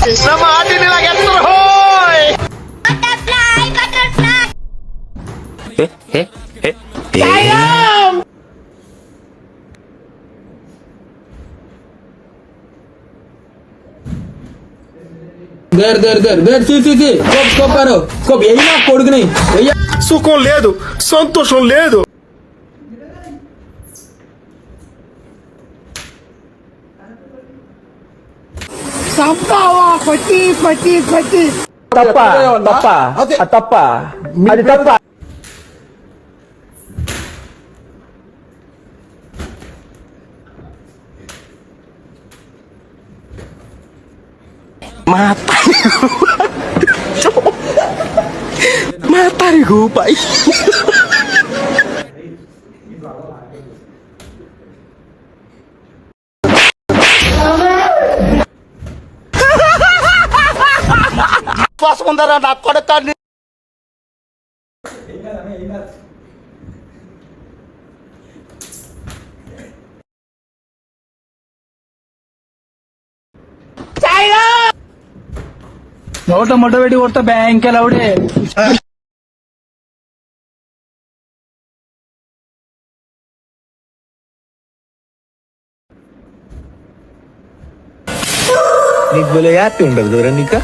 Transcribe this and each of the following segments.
Samatin nila Getro, hoy! Butterfly, butterfly. Sayang! గర్ సి scope కరో స్కోప్ యही ना कोड नहीं भैया సుఖం లేదు, సంతోషం లేదు. సంపావా కొట్టి తప్ప తప్ప అది తప్ప Matarigo, pai. Pas mundur anak kodekan. నోట మొట్ట పెట్టి కొడతా బ్యాంక్ లౌడే నీకు భలే హ్యాపీ ఉండదు దూరం నీక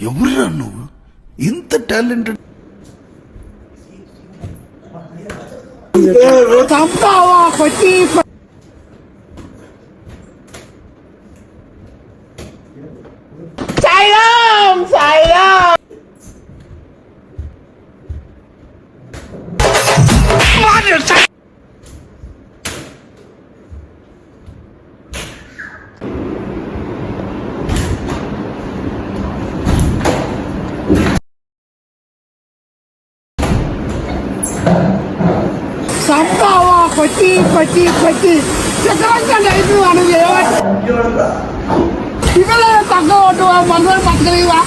ఎవరురా నువ్వు ఇంత టాలెంటెడ్ సంపావా కొట్టి సాయిరామ్ సంపావా కొట్టి చక్రంగా అయిపోయి నువ్వు ఏమంటే ఇవాళ తగ్గ మందులు పట్టుకునేవా